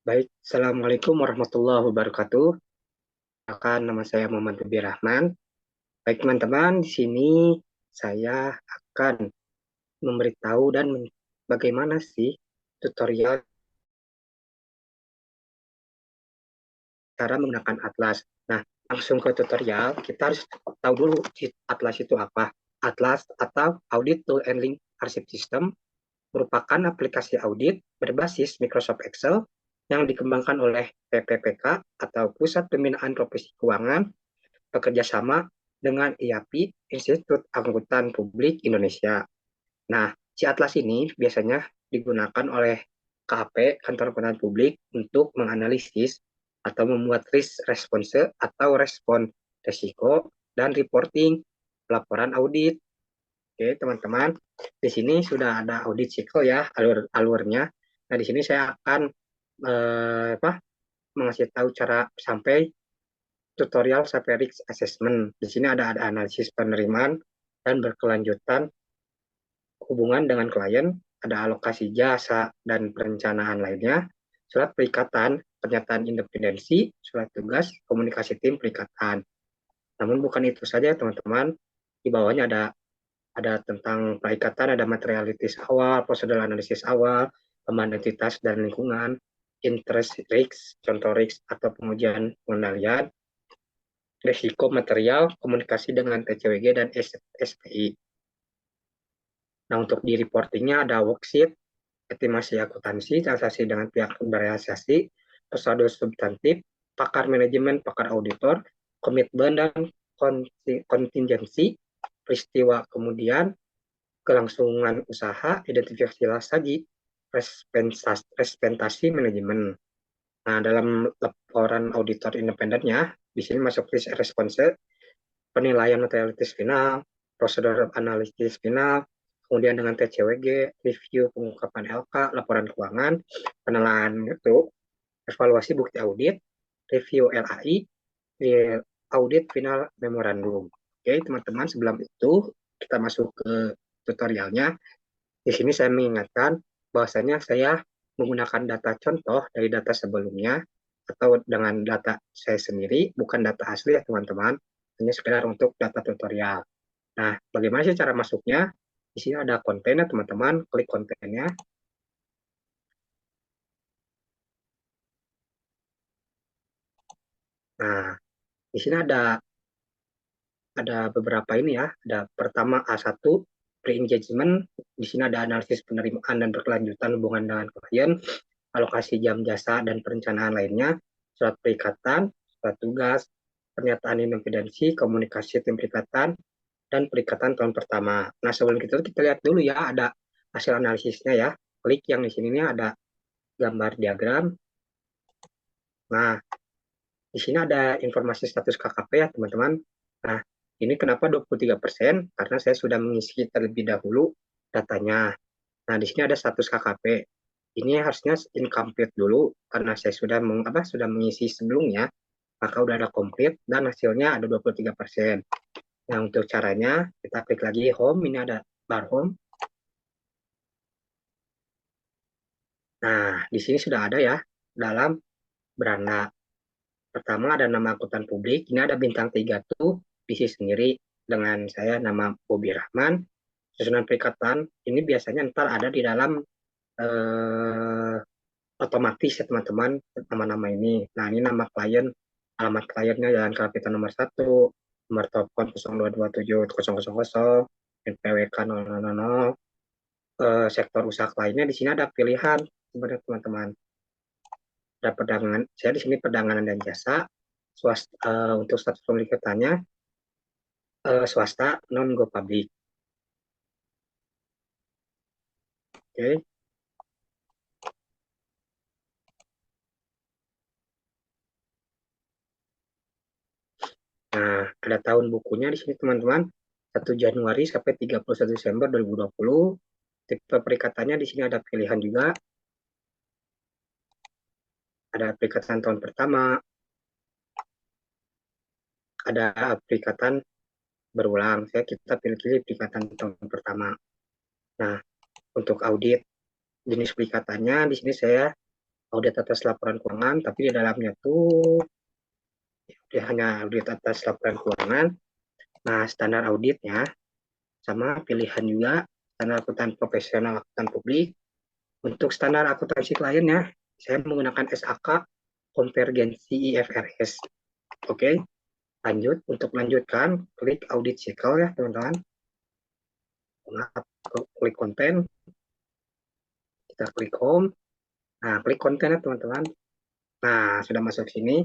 Baik, Assalamualaikum warahmatullahi wabarakatuh. Nama saya Muhammad Nabi Rahman. Baik teman-teman, di sini saya akan memberitahu dan bagaimana sih tutorial cara menggunakan Atlas. Nah, langsung ke tutorial, kita harus tahu dulu Atlas itu apa. Atlas atau Audit Tool and Link Archive System merupakan aplikasi audit berbasis Microsoft Excel yang dikembangkan oleh PPPK atau Pusat Pembinaan Profesi Keuangan bekerja sama dengan IAPI, Institut Angkutan Publik Indonesia. Nah, si Atlas ini biasanya digunakan oleh KAP, Kantor Angkutan Publik, untuk menganalisis atau membuat risk response atau respon risiko dan reporting laporan audit. Oke, teman-teman, di sini sudah ada audit cycle ya, alurnya. Nah, di sini saya akan mengasih tahu cara sampai tutorial sampai risk assessment. Di sini ada analisis penerimaan dan berkelanjutan hubungan dengan klien, ada alokasi jasa dan perencanaan lainnya, surat perikatan, pernyataan independensi, surat tugas, komunikasi tim perikatan. Namun bukan itu saja teman-teman, di bawahnya ada tentang perikatan, ada materialitis awal, prosedur analisis awal, pemahaman identitas dan lingkungan, interest risk, contoh risk atau pengujian pengendalian, risiko material, komunikasi dengan TCWG dan SPI. Nah, untuk di reportingnya ada worksheet, estimasi akuntansi, transaksi dengan pihak berealisasi, prosedur substantif, pakar manajemen, pakar auditor, komitmen dan kontingensi, peristiwa kemudian, kelangsungan usaha, identifikasi saji, representasi manajemen. Nah, dalam laporan auditor independennya, di sini masuk risk response, penilaian materialitas final, prosedur analisis final, kemudian dengan TCWG, review pengungkapan LK, laporan keuangan, penilaian itu, evaluasi bukti audit, review LAI, audit final memorandum. Oke, teman-teman, sebelum itu kita masuk ke tutorialnya. Di sini saya mengingatkan bahwasanya saya menggunakan data contoh dari data sebelumnya atau dengan data saya sendiri, bukan data asli ya teman-teman, hanya sekedar untuk data tutorial. Nah, bagaimana sih cara masuknya? Di sini ada kontennya teman-teman, klik kontennya. Nah, di sini ada beberapa ini ya. Ada pertama A1, pre-engagement. Di sini ada analisis penerimaan dan berkelanjutan hubungan dengan klien, alokasi jam jasa dan perencanaan lainnya, surat perikatan, surat tugas, pernyataan independensi, komunikasi tim perikatan, dan perikatan tahun pertama. Nah, sebelum kita lihat dulu ya, ada hasil analisisnya ya. Klik yang di sini nih ada gambar diagram. Nah, di sini ada informasi status KKP ya, teman-teman. Nah, ini kenapa 23%? Karena saya sudah mengisi terlebih dahulu datanya. Nah, di sini ada status KKP. Ini harusnya incomplete dulu karena saya sudah mengisi sebelumnya, maka udah ada komplit dan hasilnya ada 23%. Nah, untuk caranya kita klik lagi home, ini ada bar home. Nah, di sini sudah ada ya dalam beranda. Pertama ada nama akuntan publik, ini ada bintang 3 tuh diisi sendiri dengan saya nama Bobi Rahman. Susunan perikatan ini biasanya ntar ada di dalam eh, otomatis ya teman-teman, nama-nama ini. Nah, ini nama klien, alamat kliennya Jalan Kalpita nomor 1, nomor telepon 0227 NPWK 000, sektor usaha lainnya. Di sini ada pilihan sebenarnya teman-teman. Ada perdagangan, saya di sini perdagangan dan jasa, swasta, untuk status pemilikannya swasta non go public. Oke. Nah, ada tahun bukunya di sini teman-teman, 1 Januari sampai 31 Desember 2020. Tipe perikatannya di sini ada pilihan juga, ada perikatan tahun pertama, ada perikatan berulang. Kita pilih-pilih perikatan tahun pertama. Nah, untuk audit jenis perikatannya di sini saya audit atas laporan keuangan, tapi di dalamnya tuh dia hanya audit atas laporan keuangan. Nah, standar auditnya sama pilihan juga standar akuntan profesional akuntan publik. Untuk standar akuntansi kliennya, saya menggunakan SAK konvergensi IFRS. Oke, lanjut. Untuk lanjutkan, klik audit cycle ya teman-teman. Klik konten, kita klik home. Nah, klik konten ya teman-teman. Nah, sudah masuk sini,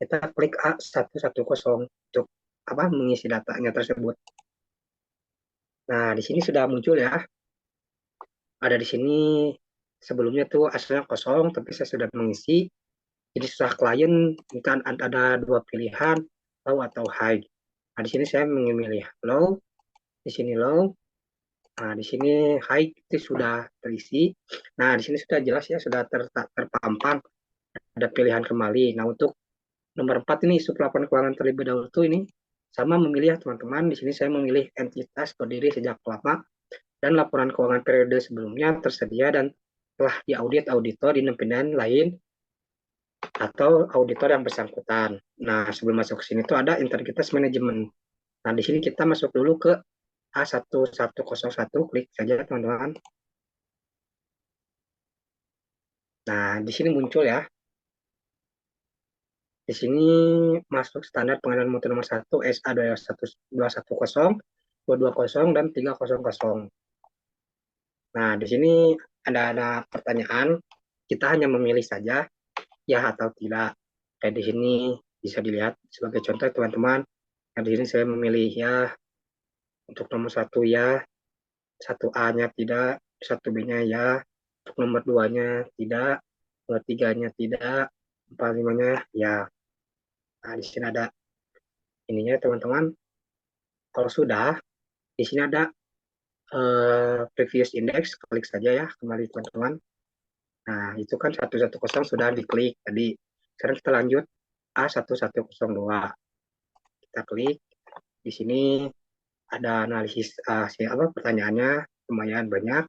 kita klik A110 untuk mengisi datanya tersebut. Nah, di sini sudah muncul ya. Ada di sini sebelumnya tuh asalnya kosong, tapi saya sudah mengisi. Jadi setelah klien kan ada dua pilihan, low atau high. Nah, di sini saya memilih low, di sini low. Nah, di sini high itu sudah terisi. Nah, di sini sudah jelas ya, sudah terpampang ada pilihan kembali. Nah, untuk nomor 4 ini isu pelaporan keuangan terlebih dahulu ini sama memilih ya teman-teman. Di sini saya memilih entitas berdiri sejak lama dan laporan keuangan periode sebelumnya tersedia dan telah diaudit auditor independen lain atau auditor yang bersangkutan. Nah, sebelum masuk ke sini tuh ada integritas manajemen. Nah, di sini kita masuk dulu ke A1101, klik saja teman-teman. Nah, di sini muncul ya. Di sini masuk standar pengadaan mutu nomor 1 SA 210, 220, dan 300. Nah, di sini ada pertanyaan, kita hanya memilih saja ya atau tidak. Kayak di sini bisa dilihat sebagai contoh teman-teman. Nah, di sini saya memilih ya untuk nomor 1 ya, 1A-nya tidak, 1B-nya ya, untuk nomor 2-nya tidak, nomor 3-nya tidak, 4, 5-nya ya. Nah, di sini ada ininya teman-teman. Kalau sudah, di sini ada previous index, klik saja ya kembali teman-teman. Nah, itu kan 110 sudah diklik tadi. Sekarang kita lanjut A1102. Kita klik. Di sini ada analisis pertanyaannya lumayan banyak.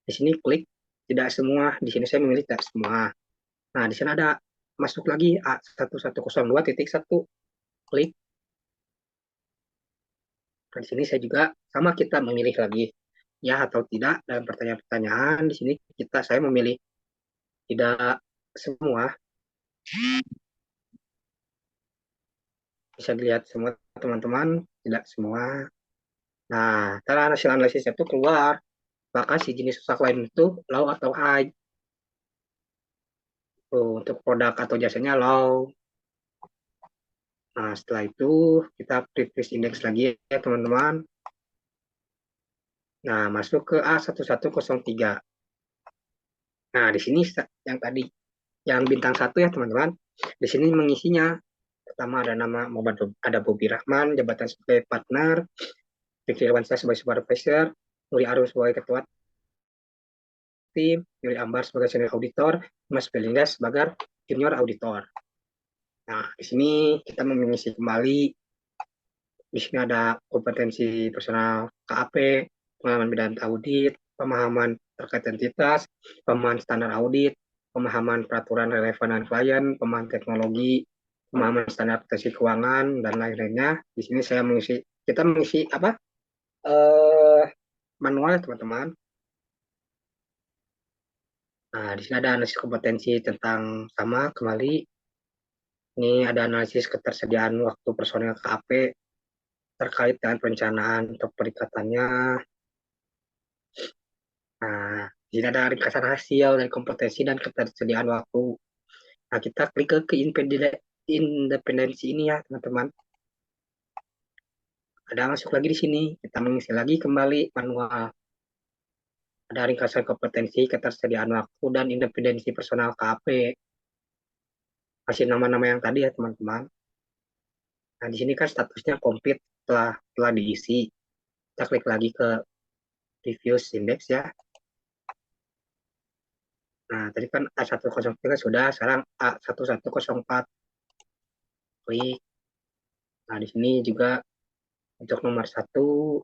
Di sini klik tidak semua. Di sini saya memilih tidak semua. Nah, di sini ada masuk lagi A1102.1. Klik. Nah, di sini saya juga sama kita memilih lagi ya atau tidak dalam pertanyaan-pertanyaan. Di sini saya memilih tidak semua. Bisa dilihat semua teman-teman, tidak semua. Nah, setelah hasil analisisnya itu keluar, maka si jenis rusak lain itu low atau high. Tuh, untuk produk atau jasanya low. Nah, setelah itu kita previous index lagi ya teman-teman. Nah, masuk ke A1103. Nah, di sini yang tadi, yang bintang 1 ya teman-teman. Di sini mengisinya. Pertama ada nama ada Bobi Rahman, jabatan sebagai partner, Fikri Irwansyah sebagai supervisor, Nuri Arus sebagai ketua tim, Yuli Ambar sebagai senior auditor, Mas Belinda sebagai junior auditor. Nah, di sini kita mengisi kembali. Di sini ada kompetensi personal KAP, pengalaman bidang audit, pemahaman terkait entitas, pemahaman standar audit, pemahaman peraturan relevan dan klien, pemahaman teknologi, pemahaman standar akuntansi keuangan, dan lain-lainnya. Di sini kita mengisi manual teman-teman. Nah, di sini ada analisis kompetensi tentang sama kembali. Ini ada analisis ketersediaan waktu personel KAP terkait dengan perencanaan untuk perikatannya. Nah, di sini ada ringkasan hasil dari kompetensi dan ketersediaan waktu. Nah, kita klik ke independensi ini ya, teman-teman. Ada masuk lagi di sini. Kita mengisi lagi kembali manual. Ada ringkasan kompetensi, ketersediaan waktu, dan independensi personal KAP. Masih nama-nama yang tadi ya, teman-teman. Nah, di sini kan statusnya complete telah diisi. Kita klik lagi ke previous index ya. Nah, tadi kan A103 sudah, sekarang A1104. Klik. Nah, di sini juga untuk nomor 1,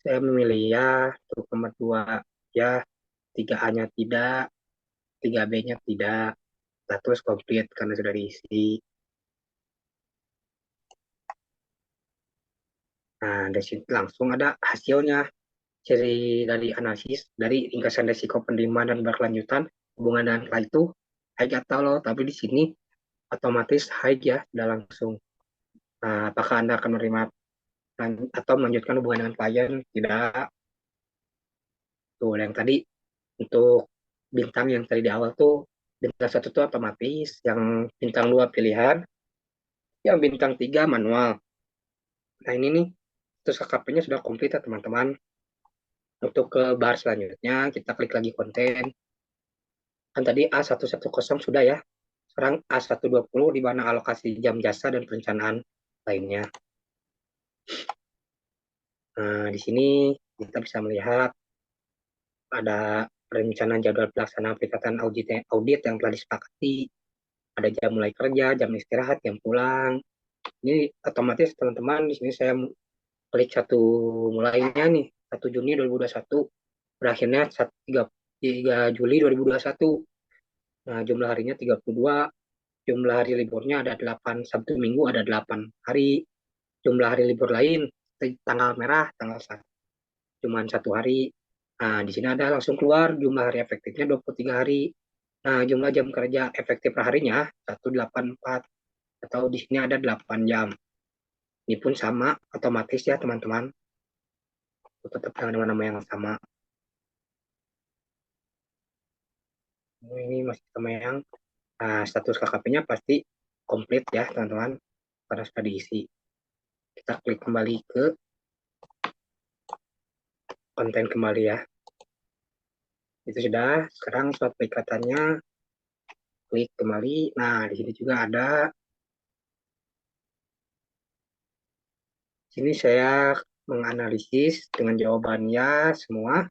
saya memilih ya. Untuk nomor 2, ya. 3A-nya tidak. 3B-nya tidak, status komplit karena sudah diisi. Nah, dari situ langsung ada hasilnya. Ciri dari analisis dari ringkasan risiko penerimaan dan berkelanjutan hubungan dengan klien itu high atau low, tapi di sini otomatis high ya, sudah langsung. Nah, apakah Anda akan menerima atau melanjutkan hubungan dengan klien? Tidak. Tuh, yang tadi untuk bintang yang tadi di awal tuh, bintang satu tuh otomatis, yang bintang dua pilihan, yang bintang tiga manual. Nah, ini nih, terus KKP-nya sudah komplit ya teman-teman. Untuk ke bar selanjutnya, kita klik lagi konten. Kan tadi A110 sudah ya. Sekarang A120 di mana alokasi jam jasa dan perencanaan lainnya. Nah, di sini kita bisa melihat ada perencanaan jadwal pelaksanaan peningkatan audit yang telah disepakati. Ada jam mulai kerja, jam istirahat, jam pulang. Ini otomatis teman-teman di sini saya klik satu mulainya nih 1 Juni 2021, berakhirnya 3 Juli 2021. Nah, jumlah harinya 32, jumlah hari liburnya ada 8, Sabtu Minggu ada 8 hari, jumlah hari libur lain tanggal merah tanggal 1 cuman 1 hari. Nah, di sini ada langsung keluar jumlah hari efektifnya 23 hari. Nah, jumlah jam kerja efektif per harinya 184, atau di sini ada 8 jam. Ini pun sama otomatis ya teman-teman, tetap dengan nama yang sama. Ini masih sama yang status KKP-nya pasti komplit ya teman-teman, karena sudah diisi. Kita klik kembali ke konten kembali ya. Itu sudah. Sekarang surat perikatannya, klik kembali. Nah, di sini juga ada. Sini saya menganalisis dengan jawabannya semua,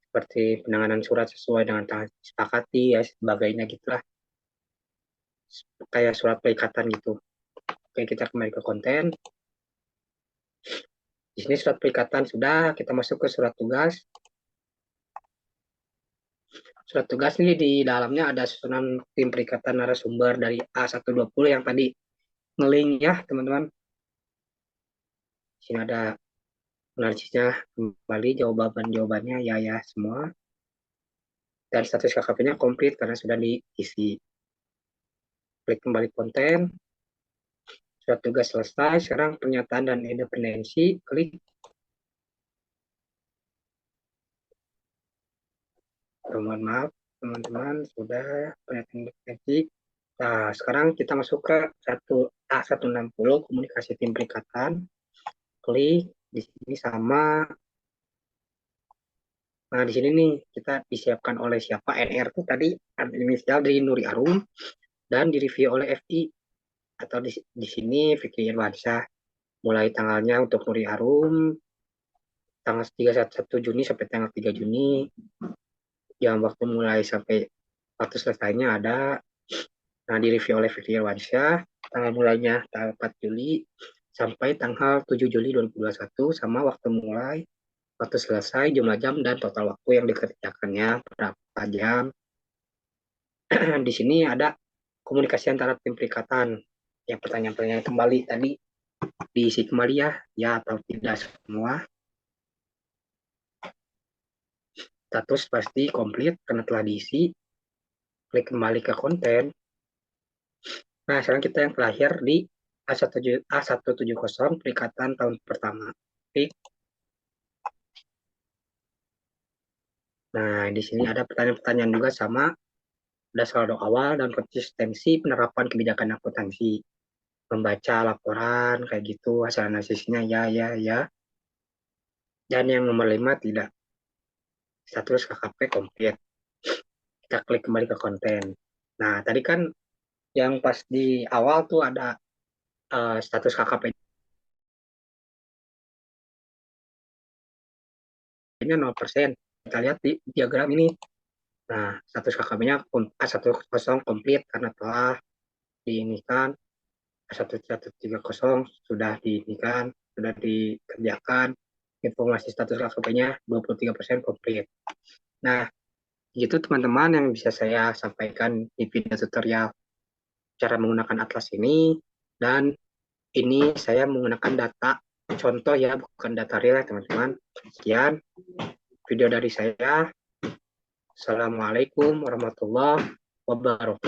seperti penanganan surat sesuai dengan disepakati ya, sebagainya gitulah, kayak surat perikatan gitu. Oke, kita kembali ke konten. Di sini surat perikatan sudah, kita masuk ke surat tugas. Surat tugas ini di dalamnya ada susunan tim perikatan narasumber dari A120 yang tadi ngeling ya teman-teman. Di sini ada analisisnya kembali, jawabannya ya ya semua. Dan status KKP-nya komplit karena sudah diisi. Klik kembali konten. Surat tugas selesai. Sekarang pernyataan dan independensi. Klik. Mohon maaf teman-teman, sudah pernyataan independensi. Nah, sekarang kita masuk ke A160 komunikasi tim perikatan. Klik di sini sama. Nah, di sini nih kita disiapkan oleh siapa? NR itu tadi inisial dari Nuri Arum dan direview oleh FI, atau di sini Fikri Irwansyah. Mulai tanggalnya untuk Nuri Arum tanggal 31 Juni sampai tanggal 3 Juni. Jam waktu mulai sampai waktu selesainya ada. Nah, direview oleh Fikri Irwansyah. Tanggal mulainya tanggal 4 Juli sampai tanggal 7 Juli 2021, sama waktu mulai, waktu selesai, jumlah jam, dan total waktu yang dikerjakannya berapa jam. Di sini ada komunikasi antara tim perikatan. Yang pertanyaan-pertanyaan kembali tadi diisi kembali ya, ya atau tidak semua. Status pasti komplit karena telah diisi. Klik kembali ke konten. Nah, sekarang kita yang terakhir di A170 perikatan tahun pertama. Klik. Nah, di sini ada pertanyaan-pertanyaan juga sama. Ada saldo awal dan konsistensi penerapan kebijakan akuntansi. Membaca laporan kayak gitu, hasil analisisnya ya ya ya. Dan yang nomor 5 tidak. Status KKP komplit. Kita klik kembali ke konten. Nah, tadi kan yang pas di awal tuh ada status KKP-nya 0%. Kita lihat di diagram ini. Nah, status KKP-nya A110 komplit karena telah diinikan. A1130 sudah diinikan, sudah dikerjakan. Informasi status KKP-nya 23% komplit. Nah, Gitu teman-teman yang bisa saya sampaikan di video tutorial cara menggunakan atlas ini. Dan ini saya menggunakan data contoh ya, bukan data real ya teman-teman. Sekian video dari saya. Assalamualaikum warahmatullahi wabarakatuh.